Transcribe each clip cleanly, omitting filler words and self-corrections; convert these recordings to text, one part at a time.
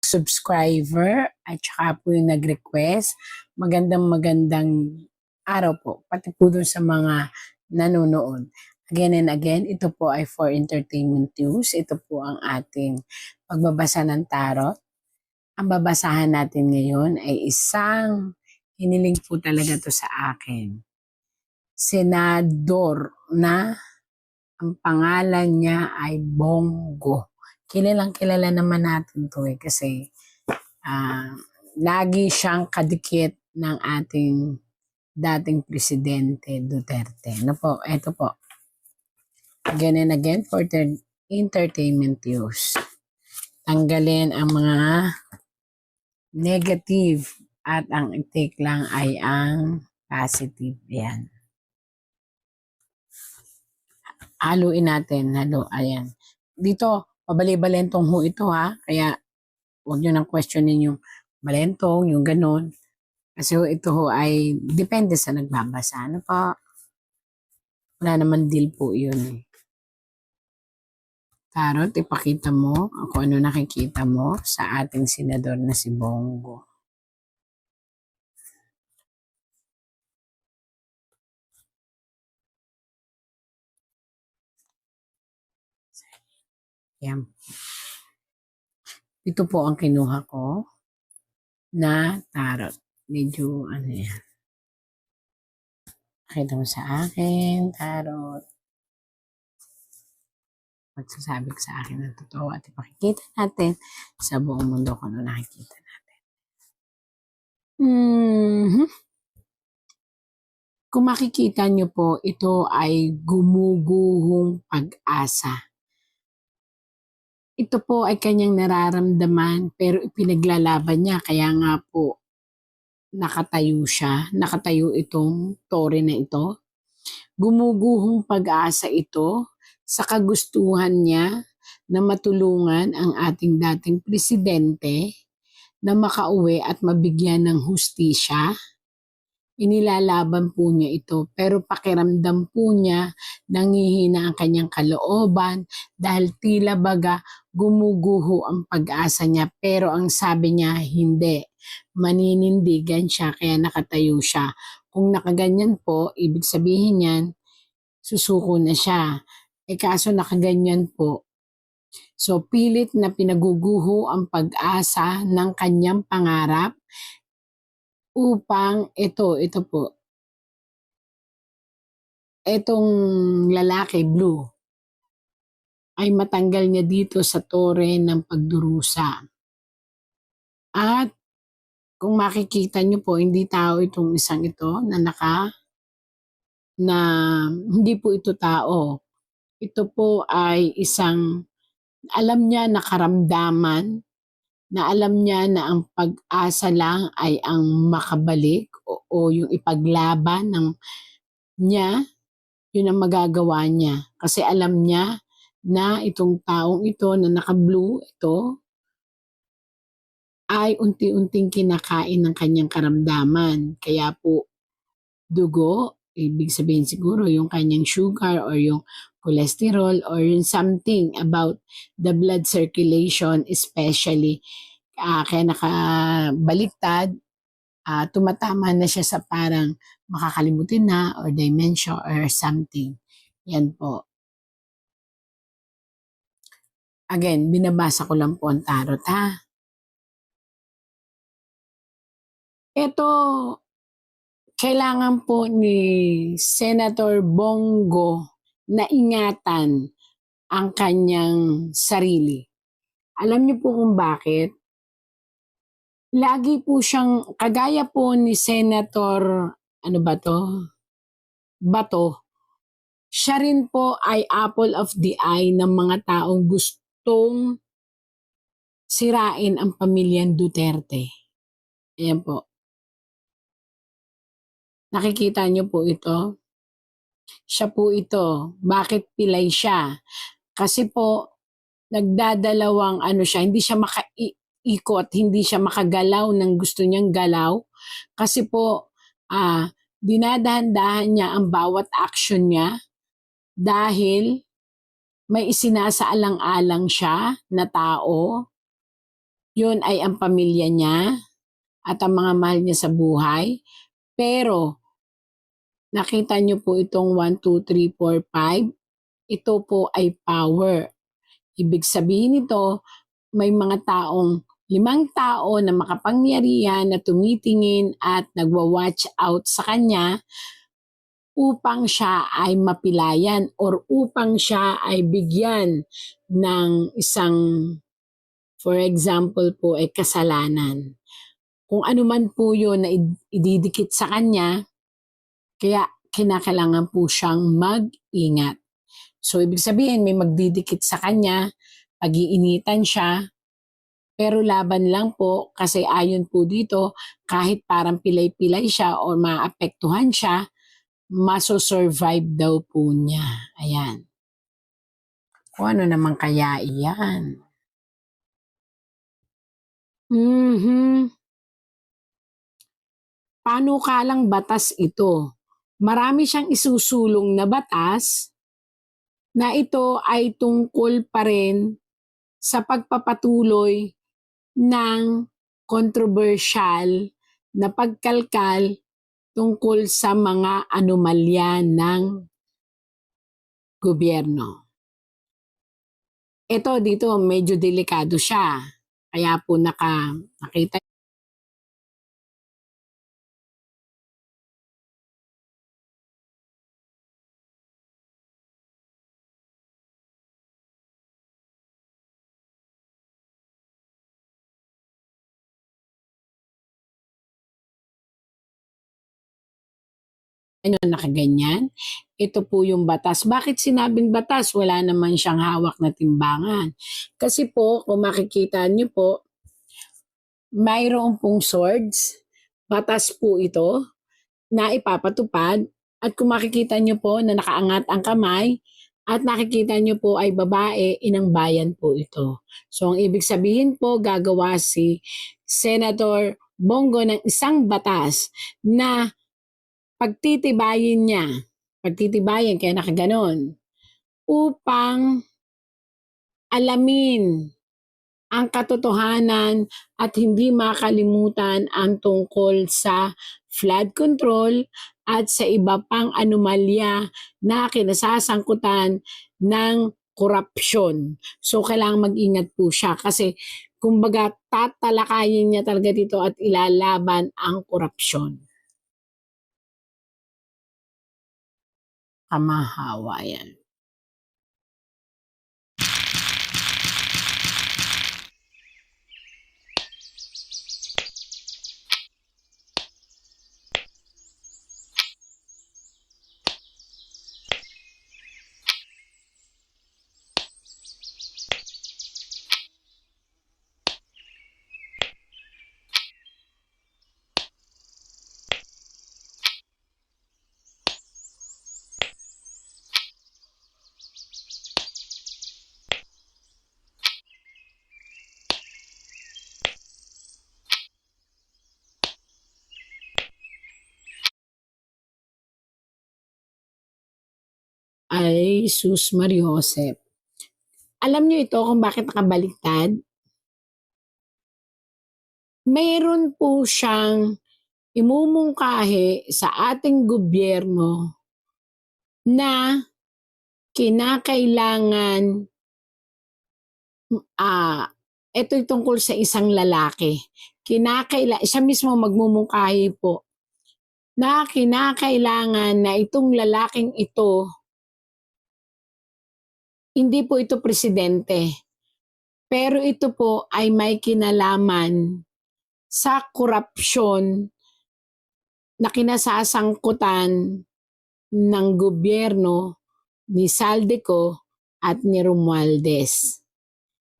subscriber at saka po yung nag-request. Magandang araw po, pati po dun sa mga nanonood. Again and again, ito po ay for entertainment use. Ito po ang ating pagbabasa ng tarot. Ang babasahan natin ngayon ay isang hiniling po talaga to sa akin. Senador na ang pangalan niya ay Bongo. Kilalang kilala naman natin to kasi lagi siyang kadikit ng ating dating presidente Duterte. Ano po, eto po. Again and again for entertainment use. Tanggalin ang mga negative at ang take lang ay ang positive. Yan. Haluin natin. Ayan. Dito, pabali-balentong ho ito ha. Kaya huwag nyo nang questionin yung balentong, yung ganun. Kasi ito ho ay depende sa nagbabasa. Ano pa? Wala naman deal po yun. Tarot, ipakita mo kung ano nakikita mo sa ating senador na si Bongo. Yan. Ito po ang kinuha ko na tarot. Medyo ano yan. Pakita mo sa akin, tarot. Magsasabi ka sa akin ng totoo at ipakikita natin sa buong mundo kung ano nakikita natin. Kung makikita nyo po, ito ay gumuguhong pag-asa. Ito po ay kanyang nararamdaman pero ipinaglalaban niya. Kaya nga po nakatayo siya. Nakatayo itong tore na ito. Gumuguhong pag-asa ito sa kagustuhan niya na matulungan ang ating dating presidente na makauwi at mabigyan ng hustisya. Inilalaban po niya ito pero pakiramdam po niya nangihina ang kanyang kalooban dahil tila baga gumuguho ang pag-asa niya pero ang sabi niya hindi, maninindigan siya kaya nakatayo siya. Kung nakaganyan po, ibig sabihin niyan susuko na siya. Kaso nakaganyan po. So pilit na pinaguguho ang pag-asa ng kanyang pangarap upang ito po. Itong lalaki blue ay matanggal niya dito sa tore ng pagdurusa. At kung makikita niyo po, hindi tao itong isang ito na hindi po ito tao. Ito po ay isang alam niya na karamdaman, na alam niya na ang pag-asa lang ay ang makabalik o yung ipaglaban ng niya, yun ang magagawa niya. Kasi alam niya na itong taong ito na naka-blue, ito, ay unti-unting kinakain ng kanyang karamdaman. Kaya po, dugo, ibig sabihin siguro yung kanyang sugar or yung cholesterol or yung something about the blood circulation especially. Kaya nakabaliktad, tumatama na siya sa parang makakalimutin na or dementia or something. Yan po. Again, binabasa ko lang po ang tarot ha. Ito, kailangan po ni Senator Bongo na ingatan ang kanyang sarili. Alam niyo po kung bakit? Lagi po siyang, kagaya po ni Senator, Bato, siya rin po ay apple of the eye ng mga taong gustong sirain ang pamilyang Duterte. Ayan po. Nakikita niyo po ito? Siya po ito. Bakit pilay siya? Kasi po, nagdadalawang siya, hindi siya makaikot, hindi siya makagalaw ng gusto niyang galaw. Kasi po, dinadahan-dahan niya ang bawat action niya dahil may isinasaalang-alang siya na tao. yun ay ang pamilya niya at ang mga mahal niya sa buhay. Pero nakita niyo po itong 1, 2, 3, 4, 5. Ito po ay power. Ibig sabihin nito, may mga taong 5 tao na makapangyarihan na tumitingin at nagwa-watch out sa kanya upang siya ay mapilayan or upang siya ay bigyan ng isang, for example po, ay kasalanan. Kung ano man po yun na ididikit sa kanya, kaya kinakailangan po siyang mag-ingat. So, ibig sabihin, may magdidikit sa kanya, pag-iinitan siya, pero laban lang po kasi ayon po dito, kahit parang pilay-pilay siya o maapektuhan siya, maso-survive daw po niya. Ayan. Kung ano naman kaya iyan? Panukalang batas ito. Marami siyang isusulong na batas na ito ay tungkol pa rin sa pagpapatuloy ng kontrobersyal na pagkalkal tungkol sa mga anomalya ng gobyerno. Ito dito medyo delikado siya. Kaya po nakita nyo nakaganyan. Ito po yung batas. Bakit sinabing batas? Wala naman siyang hawak na timbangan. Kasi po, kung makikita nyo po, mayroon pong swords. Batas po ito na ipapatupad. At kung makikita nyo po na nakaangat ang kamay, at nakikita nyo po ay babae, inang bayan po ito. So ang ibig sabihin po, gagawa si Senator Bongo ng isang batas na pagtitibayin kaya nakaganon, upang alamin ang katotohanan at hindi makalimutan ang tungkol sa flood control at sa iba pang anomalya na kinasasangkutan ng korupsyon. So kailangan mag-ingat po siya kasi kumbaga tatalakayin niya talaga dito at ilalaban ang korupsyon. Kamahawa yan. Ay sus Mariosep. Alam niyo ito kung bakit nakabaliktad? Mayroon po siyang imumungkahi sa ating gobyerno na kinakailangan, ito'y tungkol sa isang lalaki. Siya mismo magmumungkahi po na kinakailangan na itong lalaking ito, hindi po ito presidente, pero ito po ay may kinalaman sa korupsyon na kinasasangkutan ng gobyerno ni Saldico at ni Romualdez.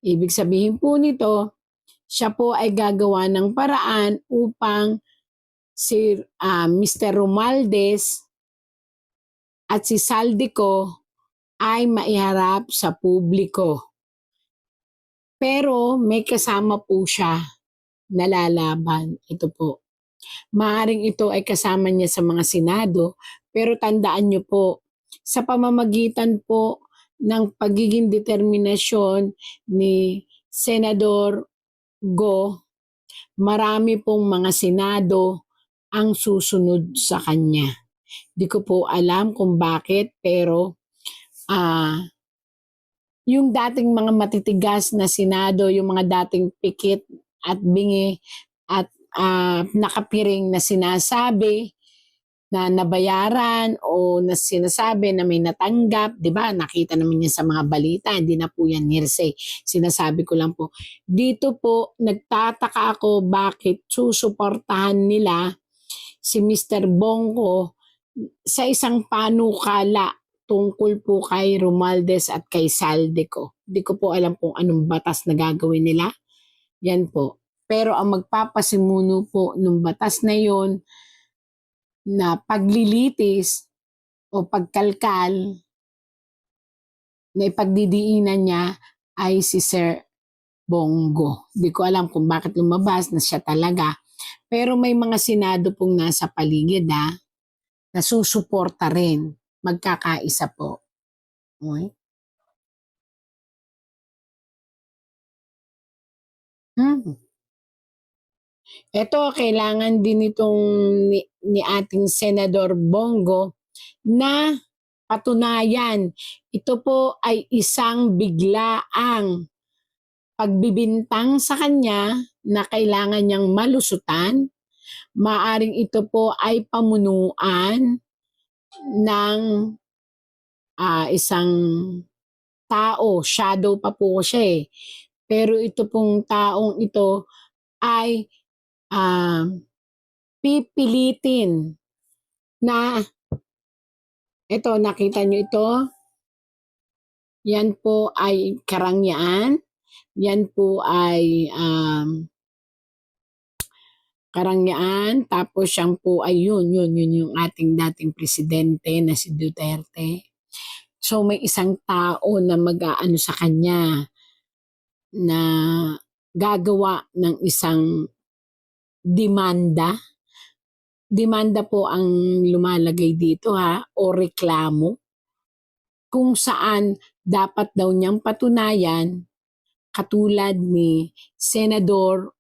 Ibig sabihin po nito, siya po ay gagawa ng paraan upang si Mr. Romualdez at si Saldico ay maiharap sa publiko. Pero may kasama po siya na lalaban. Ito po. Maaring ito ay kasama niya sa mga senado, pero tandaan niyo po, sa pamamagitan po ng pagiging determinasyon ni Senador marami pong mga senado ang susunod sa kanya. Di ko po alam kung bakit, pero ah yung dating mga matitigas na senado, yung mga dating pikit at bingi at nakapiring na sinasabi na nabayaran o na sinasabi na may natanggap, 'di ba? Nakita naman yan sa mga balita, hindi na po yan hearsay. Sinasabi ko lang po. Dito po nagtataka ako bakit susuportahan nila si Mr. Bongo sa isang panukala tungkol po kay Romualdez at kay Saldico. Di ko po alam kung anong batas na gagawin nila. Yan po. Pero ang magpapasimuno po ng batas na yon na paglilitis o pagkalkal na ipagdidiinan niya ay si Sir Bongo. Di ko alam kung bakit lumabas na siya talaga. Pero may mga senado pong nasa paligid na susuporta rin. Magkakaisa po. Okay? Ito, kailangan din itong ni ating Senador Bongo na patunayan. Ito po ay isang biglaang pagbibintang sa kanya na kailangan niyang malusutan. Maaring ito po ay pamunuan ng isang tao. Shadow pa po siya eh. Pero ito pong taong ito ay pipilitin na ito, nakita nyo ito? Yan po ay karangyaan. Yan po ay karangyaan. Tapos siyang po ay yun yung ating dating presidente na si Duterte. So may isang tao na mag-aano sa kanya na gagawa ng isang demanda. Demanda po ang lumalagay dito o reklamo kung saan dapat daw niyang patunayan katulad ni Senador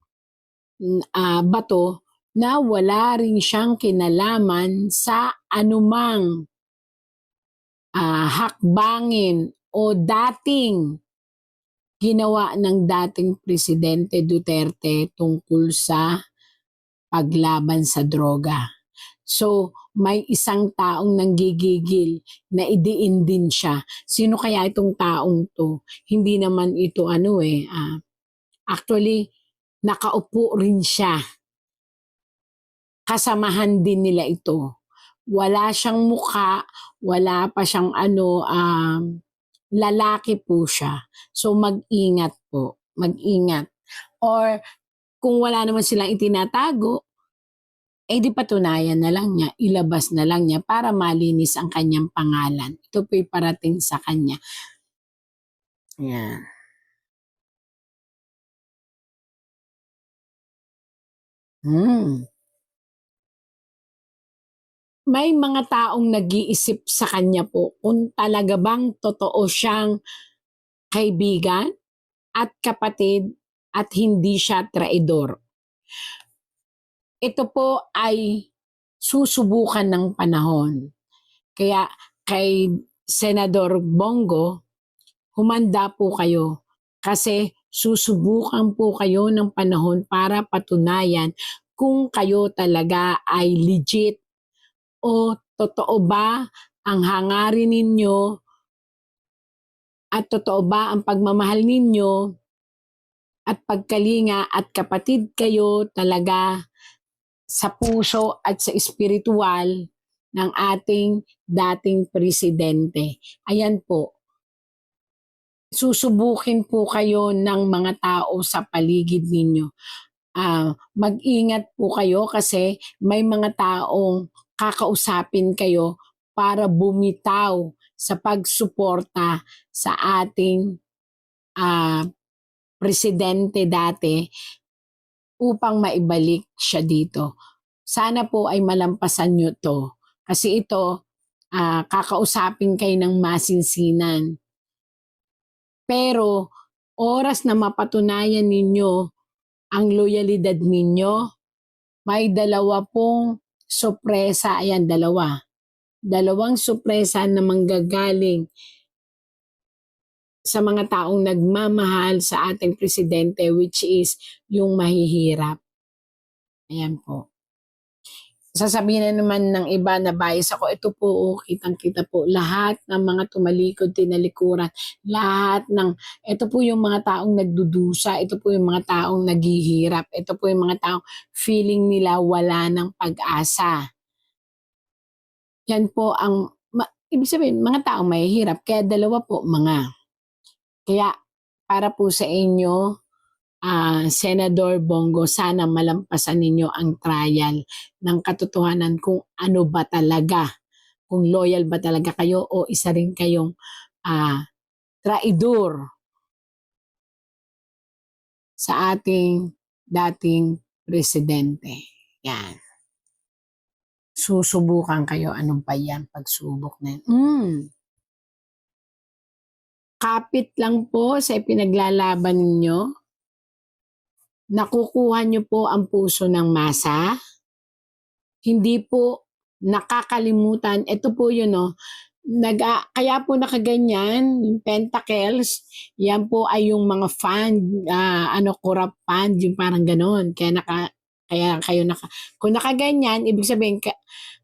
Bato na wala rin siyang kinalaman sa anumang hakbangin o dating ginawa ng dating Presidente Duterte tungkol sa paglaban sa droga. So, may isang taong nanggigigil na idiin din siya. Sino kaya itong taong to? Hindi naman ito actually, nakaupo rin siya. Kasamahan din nila ito. Wala siyang mukha, wala pa siyang lalaki po siya. So, mag-ingat po. Mag-ingat. Or, kung wala naman silang itinatago, di patunayan na lang niya, ilabas na lang niya para malinis ang kanyang pangalan. Ito po'y parating sa kanya. Yan. May mga taong nag-iisip sa kanya po kung talaga bang totoo siyang kaibigan at kapatid at hindi siya traidor. Ito po ay susubukan ng panahon. Kaya kay Senador Bongo, humanda po kayo kasi susubukan po kayo ng panahon para patunayan kung kayo talaga ay legit o totoo ba ang hangarin ninyo at totoo ba ang pagmamahal ninyo at pagkalinga at kapatid kayo talaga sa puso at sa espiritual ng ating dating presidente. Ayan po. Susubukin po kayo ng mga tao sa paligid ninyo. Mag-ingat po kayo kasi may mga taong kakausapin kayo para bumitaw sa pagsuporta sa ating presidente dati upang maibalik siya dito. Sana po ay malampasan nyo to. Kasi ito, kakausapin kayo ng masinsinan. Pero oras na mapatunayan ninyo ang loyalidad ninyo. May dalawa pong sorpresa. Ayan, dalawang sorpresa na manggagaling sa mga taong nagmamahal sa ating presidente, which is yung mahihirap. Ayan po. Sasabihin na naman ng iba na bias ako, ito po, kitang-kita po, lahat ng mga tumalikod, tinalikuran, lahat ng, ito po yung mga taong nagdudusa, ito po yung mga taong naghihirap, ito po yung mga taong feeling nila wala ng pag-asa. Yan po ang, ibig sabihin, mga taong mahihirap, kaya dalawa po, mga. Kaya, para po sa inyo, Senador Bongo, sana malampasan ninyo ang trial ng katotohanan kung ano ba talaga, kung loyal ba talaga kayo o isa rin kayong traidor sa ating dating presidente. Yan. Susubukan kayo. Anong pa yan? Pagsubok na yan. Kapit lang po sa ipinaglalaban ninyo. Nakukuha nyo po ang puso ng masa. Hindi po nakakalimutan. Ito po yun, no? Kaya po nakaganyan, yung pentacles, yan po ay yung mga fund, corrupt fund, yung parang ganon. Kaya kayo kung nakaganyan, ibig sabihin,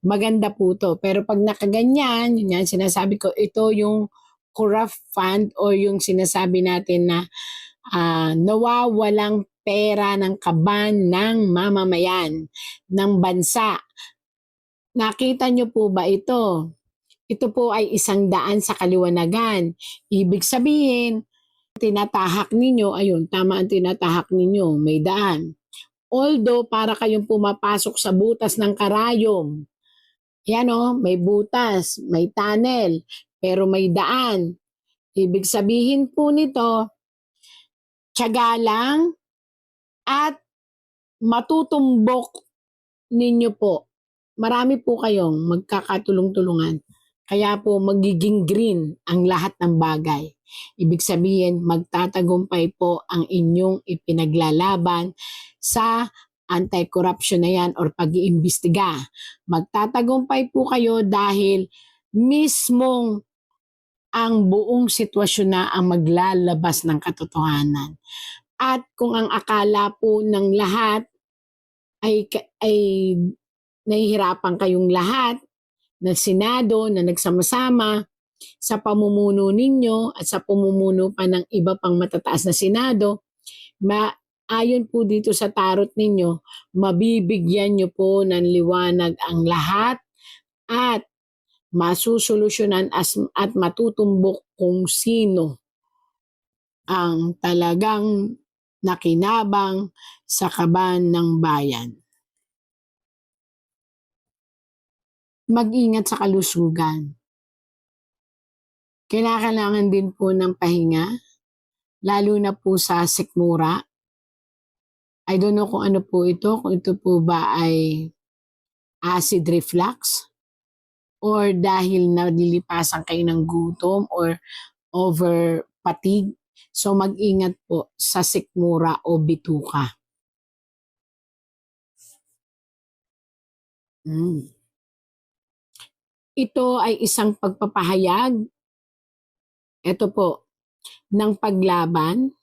maganda po to. Pero pag nakaganyan, yun yan, sinasabi ko, ito yung corrupt fund o yung sinasabi natin na nawawalang pera ng kaban ng mamamayan ng bansa. Nakita nyo po ba ito? Ito po ay 100 sa kaliwanagan. Ibig sabihin, tinatahak ninyo, ayun, tama ang tinatahak ninyo, may daan. Although, para kayong pumapasok sa butas ng karayom. Yan o, may butas, may tunnel, pero may daan. Ibig sabihin po nito, tiyaga lang at matutumbok ninyo po. Marami po kayong magkakatulong-tulungan. Kaya po magiging green ang lahat ng bagay. Ibig sabihin, magtatagumpay po ang inyong ipinaglalaban sa anti-corruption na yan or pag-iimbestiga. Magtatagumpay po kayo dahil mismong ang buong sitwasyon na ang maglalabas ng katotohanan. At kung ang akala po ng lahat ay nahihirapan kayong lahat na Senado na nagsama-sama sa pamumuno ninyo at sa pamumuno pa ng iba pang matataas na Senado, ayon po dito sa tarot ninyo, mabibigyan nyo po ng liwanag ang lahat at masusolusyonan at matutumbok kung sino ang talagang nakinabang sa kaban ng bayan. Mag-ingat sa kalusugan. Kailangan din po ng pahinga, lalo na po sa sikmura. I don't know kung ano po ito, kung ito po ba ay acid reflux or dahil nalilipasan kayo ng gutom or over fatigue. So mag-ingat po sa sikmura o bituka. Ito ay isang pagpapahayag, ito po, ng paglaban.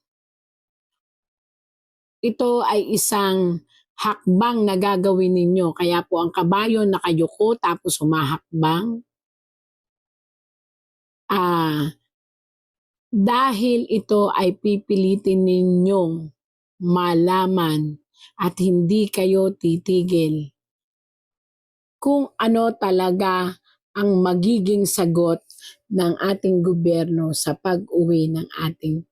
Ito ay isang hakbang na gagawin ninyo. Kaya po ang kabayo nakayuko tapos humahakbang. Dahil ito ay pipilitin ninyong malaman at hindi kayo titigil kung ano talaga ang magiging sagot ng ating gobyerno sa pag-uwi ng ating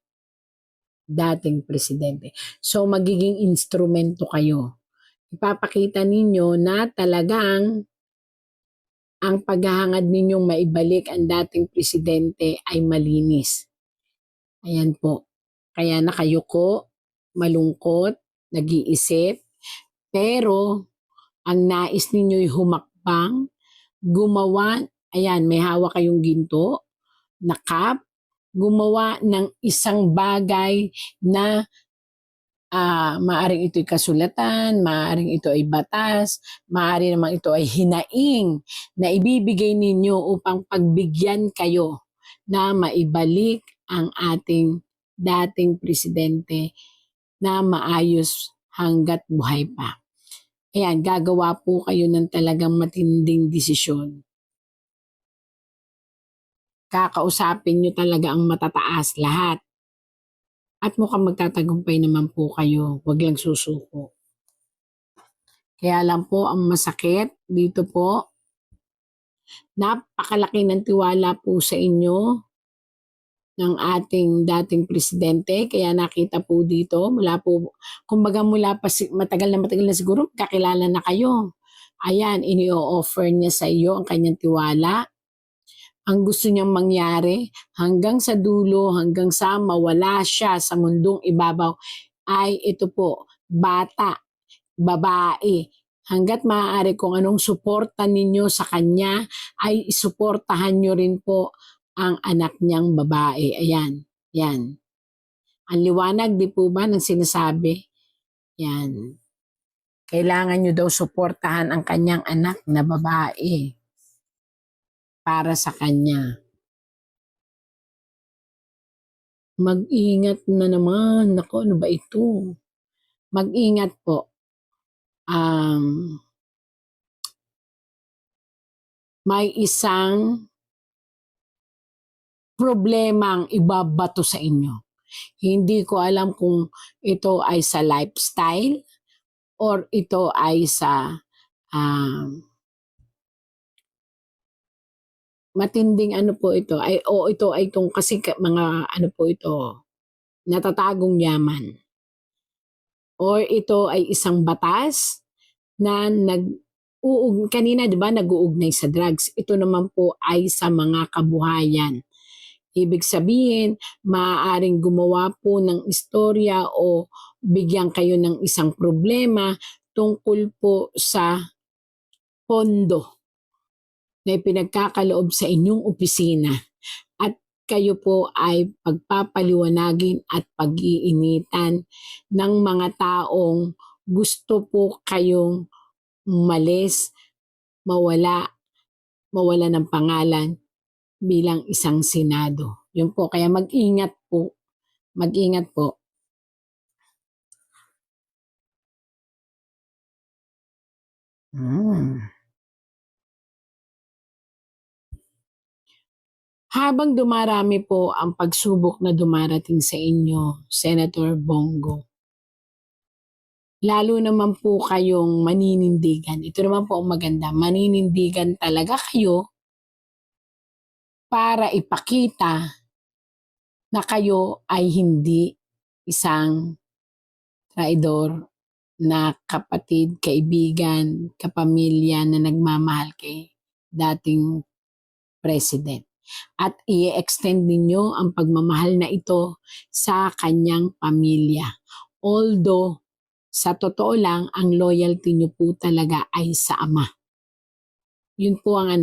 dating presidente. So magiging instrumento kayo. Ipapakita ninyo na talagang ang paghahangad ninyong maibalik ang dating presidente ay malinis. Ayan po. Kaya nakayuko, malungkot, nag-iisip, pero ang nais ninyo'y humakbang, gumawa, ayan, may hawak kayong ginto, na cup, gumawa ng isang bagay na Maaring ito'y kasulatan, maaring ito ay batas, maaring naman ito ay hinaing na ibibigay ninyo upang pagbigyan kayo na maibalik ang ating dating presidente na maayos hanggat buhay pa. Ayan, gagawa po kayo ng talagang matinding desisyon. Kakausapin nyo talaga ang matataas lahat. At mukhang magtatagumpay naman po kayo. Huwag lang susuko. Kaya lang po ang masakit dito po, napakalaki ng tiwala po sa inyo ng ating dating presidente. Kaya nakita po dito, kumbaga mula pa matagal na siguro, kakilala na kayo. Ayan, ini-offer niya sa iyo ang kanyang tiwala. Ang gusto niyang mangyari hanggang sa dulo, hanggang sa mawala siya sa mundong ibabaw, ay ito po, bata, babae. Hanggat maaari kung anong suporta ninyo sa kanya, ay isuportahan nyo rin po ang anak niyang babae. Ayan, yan. Ang liwanag, di po ba, ng sinasabi? Yan. Kailangan nyo daw suportahan ang kanyang anak na babae para sa kanya. Mag-ingat na naman. Naku, ano ba ito? Mag-ingat po. May isang problemang ibabato sa inyo. Hindi ko alam kung ito ay sa lifestyle or ito ay sa matinding ano po ito. Ito ay itong kasi mga ano po ito, natatagong yaman. Or ito ay isang batas na kanina 'di ba nag-uugnay sa drugs. Ito naman po ay sa mga kabuhayan. Ibig sabihin, maaaring gumawa po ng istorya o bigyan kayo ng isang problema tungkol po sa pondo na ipinagkakaloob sa inyong opisina. At kayo po ay pagpapaliwanagin at pag-iinitan ng mga taong gusto po kayong umalis, mawala ng pangalan bilang isang senado. Yun po, kaya mag-ingat po. Mag-ingat po. Habang dumarami po ang pagsubok na dumarating sa inyo, Senator Bongo, lalo naman po kayong maninindigan. Ito naman po ang maganda. Maninindigan talaga kayo para ipakita na kayo ay hindi isang traidor na kapatid, kaibigan, kapamilya na nagmamahal kay dating president. At i-extend ninyo ang pagmamahal na ito sa kanyang pamilya. Although, sa totoo lang, ang loyalty nyo po talaga ay sa ama. Yun po ang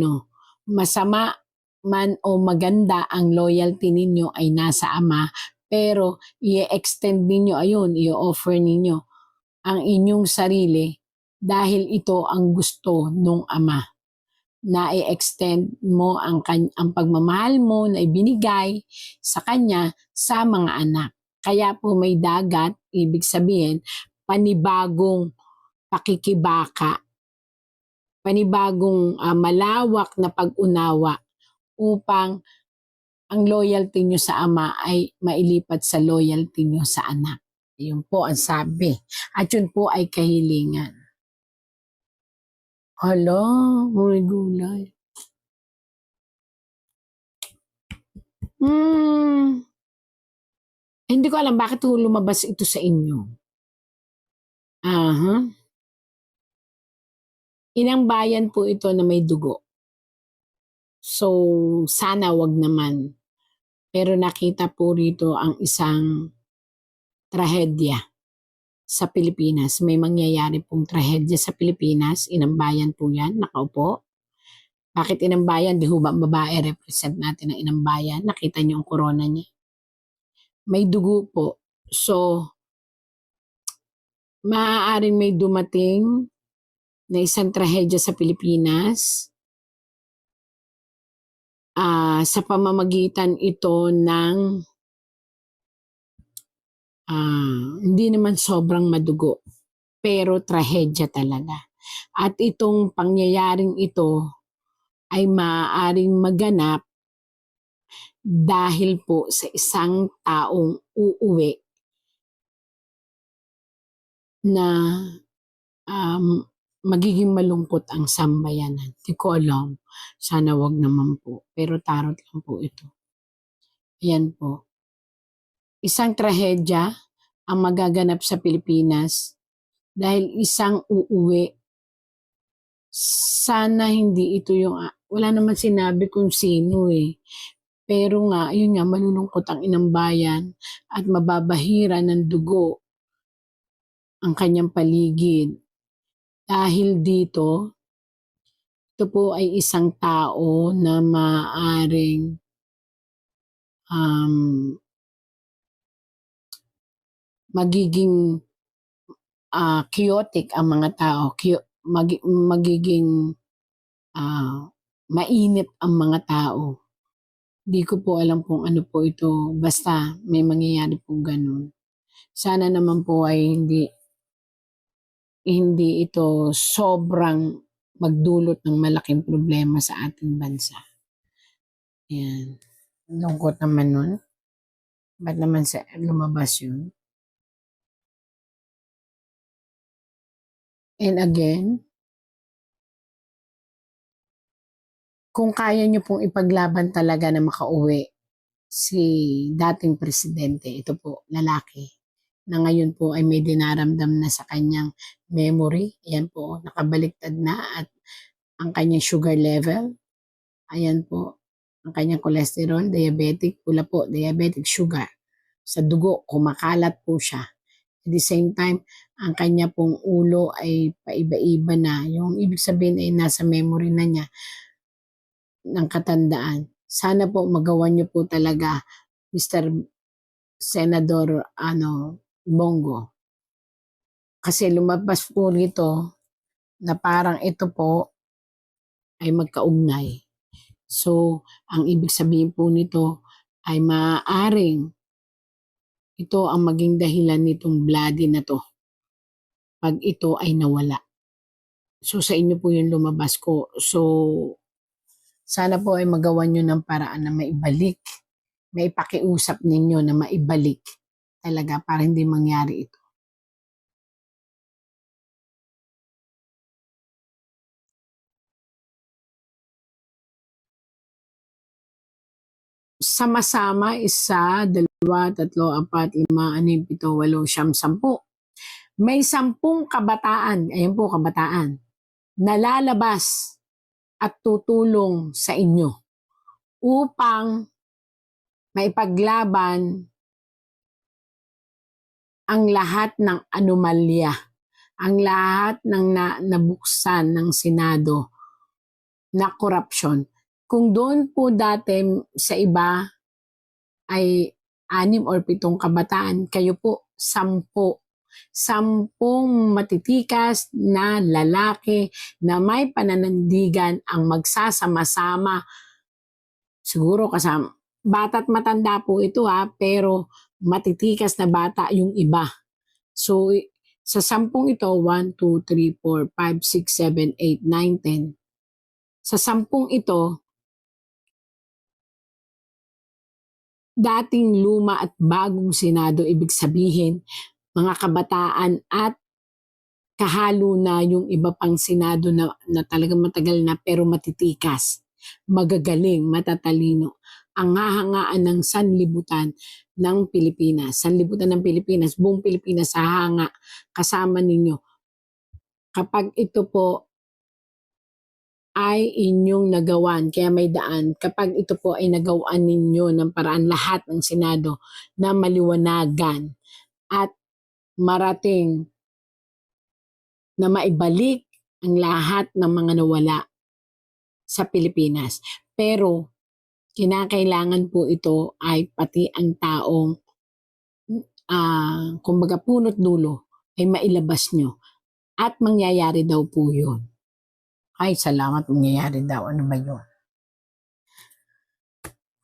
masama man o maganda ang loyalty ninyo ay nasa ama, pero i-extend ninyo, i-offer ninyo ang inyong sarili dahil ito ang gusto nung ama. Na i-extend mo ang pagmamahal mo na ibinigay sa kanya sa mga anak. Kaya po may dagat, ibig sabihin, panibagong pakikibaka, panibagong malawak na pag-unawa upang ang loyalty nyo sa ama ay mailipat sa loyalty nyo sa anak. Yun po ang sabi. At yun po ay kahilingan. Hala, may gulay. Hindi ko alam bakit lumabas ito sa inyo. Inang bayan po ito na may dugo. So, sana wag naman. Pero nakita po rito ang isang trahedya sa Pilipinas. May mangyayari pong trahedya sa Pilipinas. Inang bayan po yan. Nakaupo. Bakit inang bayan? Di ho ba babae represent natin ang inang bayan? Nakita niyo ang corona niya. May dugo po. So, maaaring may dumating na isang trahedya sa Pilipinas sa pamamagitan ito ng hindi naman sobrang madugo, pero trahedya talaga. At itong pangyayaring ito ay maaaring maganap dahil po sa isang taong uuwi na magiging malungkot ang sambayanan. Di ko alam. Sana wag naman po. Pero tarot lang po ito. Ayan po. Isang trahedya ang magaganap sa Pilipinas dahil isang uuwi. Sana hindi ito yung, wala naman sinabi kung sino eh. Pero nga, yun nga, malulungkot ang inang bayan at mababahira ng dugo ang kanyang paligid. Dahil dito, ito po ay isang tao na maaaring magiging chaotic ang mga tao, magiging mainit ang mga tao. Di ko po alam kung ano po ito, basta may mangyayari po ganun. Sana naman po ay hindi ito sobrang magdulot ng malaking problema sa ating bansa. Ayan. Lungkot naman nun. Ba't naman lumabas yun? And again, kung kaya nyo pong ipaglaban talaga na makauwi si dating presidente, ito po, lalaki, na ngayon po ay may dinaramdam na sa kanyang memory. Ayan po, nakabaliktad na at ang kanyang sugar level. Ayan po, ang kanyang cholesterol, diabetic, pula po, diabetic sugar. Sa dugo, kumakalat po siya. At the same time, ang kanya pong ulo ay paiba-iba na. Yung ibig sabihin ay nasa memory na niya ng katandaan. Sana po magawa niyo po talaga, Mr. Senador Bongo. Kasi lumabas po nito na parang ito po ay magkaugnay. So, ang ibig sabihin po nito ay maaaring ito ang maging dahilan nitong bloody na to pag ito ay nawala. So, sa inyo po yung lumabas ko. So, sana po ay magawa nyo ng paraan na maibalik. May pakiusap ninyo na maibalik talaga para hindi mangyari ito. Sama-sama, 1, 2, 3, 4, 5, 6, 7, 8, 9, 10. May 10 kabataan, ayan po kabataan, nalalabas at tutulong sa inyo upang maipaglaban ang lahat ng anomalya, ang lahat ng nabuksan ng Senado na korupsyon. Kung doon po dati sa iba ay 6 or 7 kabataan, kayo po 10. 10 matitikas na lalaki na may pananandigan ang magsasama-sama. Siguro kasama, bata't matanda po ito pero matitikas na bata yung iba. So, sa 10 ito, 1, 2, 3, 4, 5, 6, 7, 8, 9, 10. Sa 10 ito, dating luma at bagong Senado, ibig sabihin, mga kabataan at kahalo na yung iba pang Senado na talagang matagal na pero matitikas, magagaling, matatalino. Ang hahangaan ng sanlibutan ng Pilipinas. Sanlibutan ng Pilipinas, buong Pilipinas hahanga kasama ninyo. Kapag ito po ay inyong nagawan, kaya may daan, kapag ito po ay nagawaan ninyo ng paraan lahat ng Senado na maliwanagan at marating na maibalik ang lahat ng mga nawala sa Pilipinas. Pero kinakailangan po ito ay pati ang taong kumbaga punot dulo, ay mailabas nyo. At mangyayari daw po yun. Ay, salamat, mangyayari daw. Ano ba yun?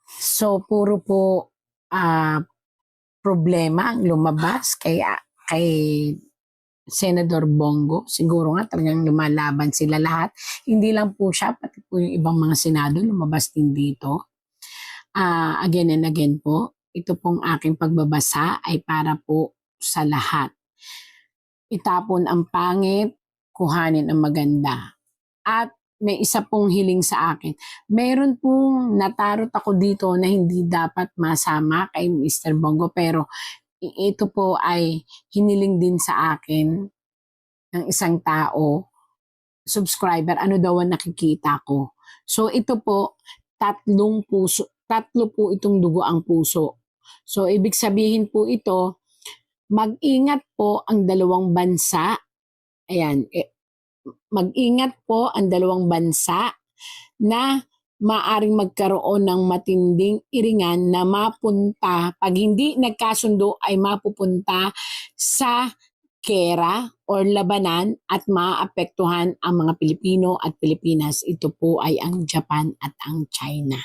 So, puro po problema ang lumabas kay Senador Bongo. Siguro nga talagang lumalaban sila lahat. Hindi lang po siya, pati po yung ibang mga senado lumabas din dito. Again and again po, ito pong aking pagbabasa ay para po sa lahat. Itapon ang pangit, kuhanin ang maganda. At may isa pong hiling sa akin. Meron pong natarot ako dito na hindi dapat masama kay Mr. Bongo, pero ito po ay hiniling din sa akin ng isang tao, subscriber, ano daw ang nakikita ko. So ito po, tatlo po itong dugo ang puso. So ibig sabihin po ito, mag-ingat po ang dalawang bansa. Ayan, mag-ingat po ang dalawang bansa na maaring magkaroon ng matinding iringan na mapunta, pag hindi nagkasundo ay mapupunta sa kera or labanan at maapektuhan ang mga Pilipino at Pilipinas. Ito po ay ang Japan at ang China.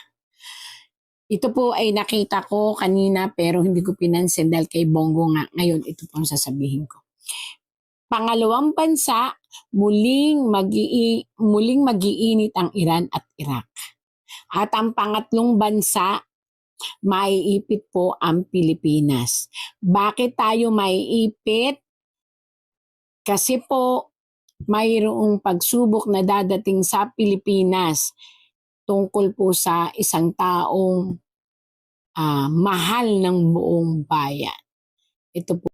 Ito po ay nakita ko kanina pero hindi ko pinansin dahil kay Bongo nga. Ngayon, ito po ang sasabihin ko. Pangalawang bansa, muling magiinit ang Iran at Iraq. At ang pangatlong bansa, maiipit po ang Pilipinas. Bakit tayo maiipit? Kasi po, mayroong pagsubok na dadating sa Pilipinas tungkol po sa isang taong mahal ng buong bayan. Ito po